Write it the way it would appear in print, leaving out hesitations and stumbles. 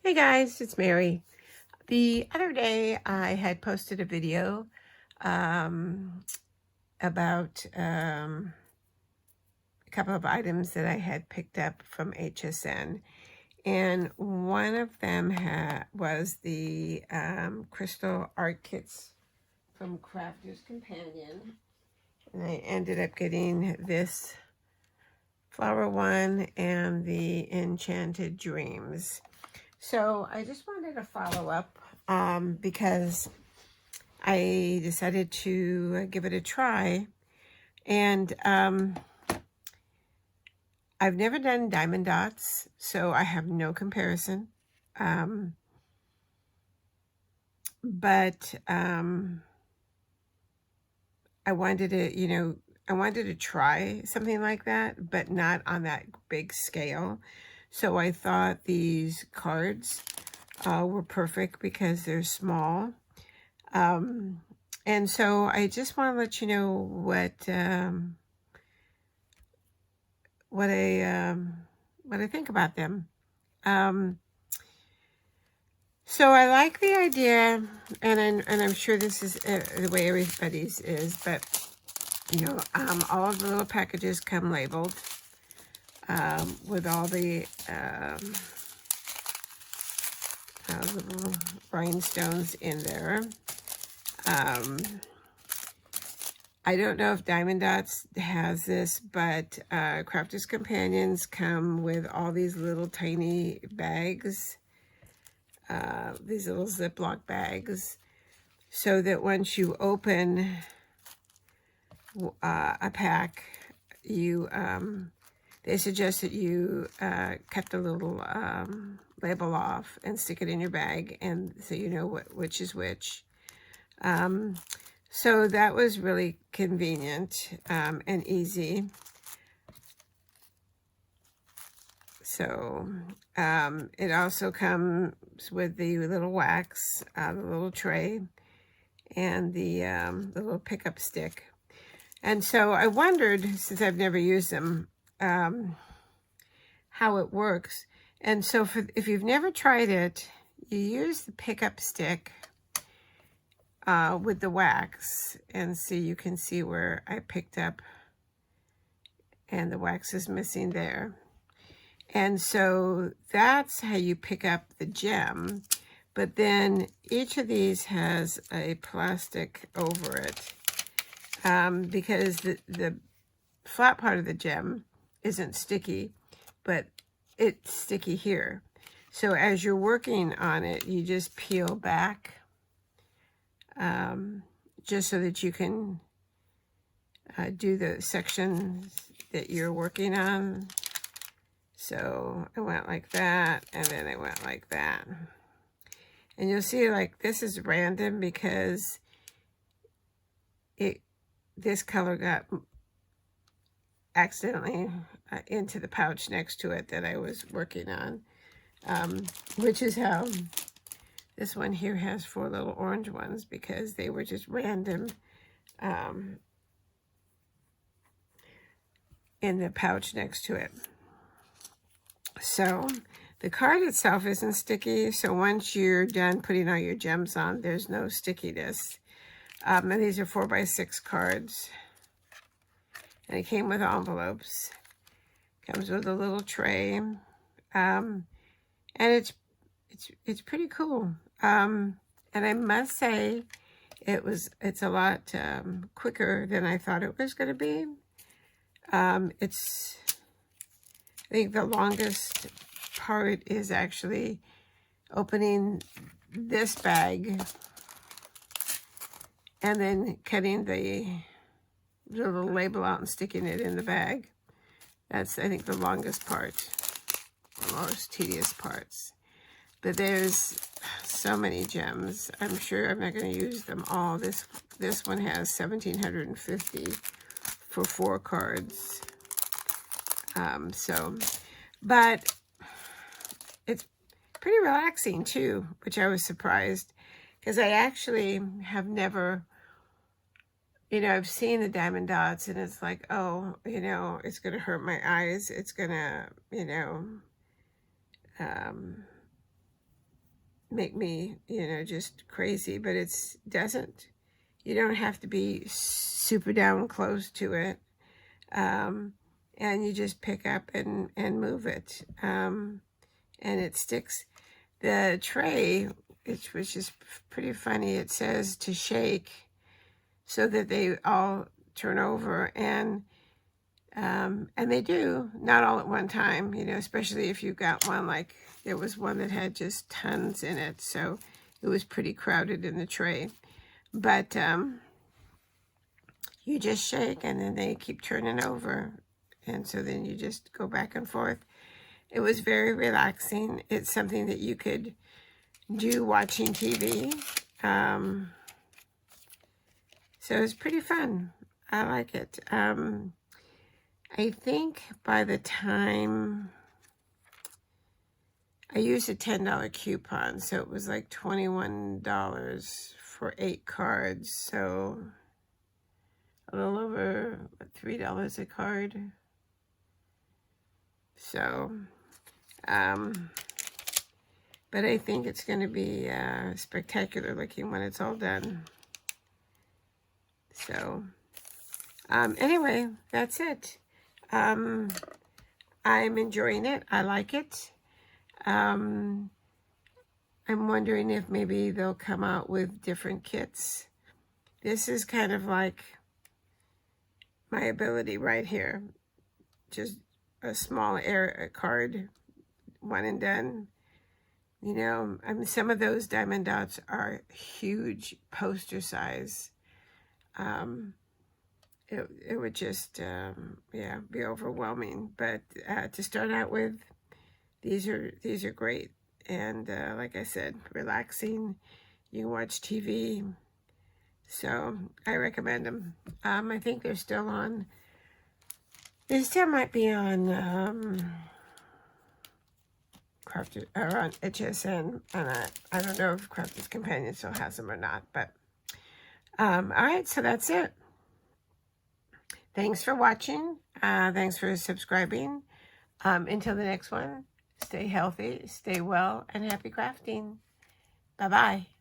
Hey guys, it's Mary. The other day I had posted a video um, about a couple of items that I had picked up from HSN. And one of them was the crystal art kits from Crafter's Companion. And I ended up getting this flower one and the Enchanted Dreams. So I just wanted to follow up because I decided to give it a try. And I've never done diamond dots, so I have no comparison. But I wanted to try something like that, but not on that big scale. So I thought these cards were perfect because they're small. And so I just want to let you know what I think about them. So I like the idea, and I'm sure this is the way everybody's is, but all of the little packages come labeled with all the little rhinestones in there. I don't know if Diamond Dots has this, but Crafter's Companions come with all these little tiny bags, these little Ziploc bags, so that once you open a pack, they suggest that you cut the little label off and stick it in your bag, and so you know which is which. So that was really convenient and easy. So it also comes with the little wax, the little tray, and the little pickup stick. And so I wondered, since I've never used them, how it works. And so if you've never tried it, you use the pickup stick with the wax, and see, you can see where I picked up and the wax is missing there. And so that's how you pick up the gem. But then each of these has a plastic over it because the flat part of the gem isn't sticky, but it's sticky here. So as you're working on it, you just peel back just so that you can do the sections that you're working on. So I went like that, and then I went like that. And you'll see, like, this is random because this color got accidentally into the pouch next to it that I was working on, which is how this one here has 4 little orange ones, because they were just random in the pouch next to it. So the card itself isn't sticky, so once you're done putting all your gems on, there's no stickiness. And these are 4x6 cards. And it came with envelopes. Comes with a little tray. And it's pretty cool. And I must say, it's a lot quicker than I thought it was going to be. I think the longest part is actually opening this bag and then cutting the little label out and sticking it in the bag. That's, I think, the longest part, the most tedious parts. But there's so many gems. I'm sure I'm not going to use them all. This one has 1,750 for 4 cards. But it's pretty relaxing too, which I was surprised, because I actually have never, I've seen the diamond dots, and it's like, oh, it's going to hurt my eyes. It's going to, make me, you know, just crazy, but it's doesn't. You don't have to be super down close to it. And you just pick up and move it. And it sticks. The tray, which is pretty funny, it says to shake so that they all turn over, and they do, not all at one time, you know, especially if you've got one, like there was one that had just tons in it, so it was pretty crowded in the tray. But you just shake and then they keep turning over, and so then you just go back and forth. It was very relaxing. It's something that you could do watching TV. So it's pretty fun. I like it. I think by the time I used a $10 coupon, so it was like $21 for 8 cards. So a little over $3 a card. So, but I think it's going to be spectacular looking when it's all done. So, anyway, that's it. I'm enjoying it. I like it. I'm wondering if maybe they'll come out with different kits. This is kind of like my ability right here. Just a small card, one and done. You know, I mean, some of those diamond dots are huge, poster size. It would just, yeah, be overwhelming. But to start out with, these are great. And like I said, relaxing. You can watch TV. So I recommend them. I think they're still on. They still might be on Crafted, or on HSN, and I don't know if Crafted Companion still has them or not. But all right, so that's it. Thanks for watching. Thanks for subscribing. Until the next one, stay healthy, stay well, and happy crafting. Bye-bye.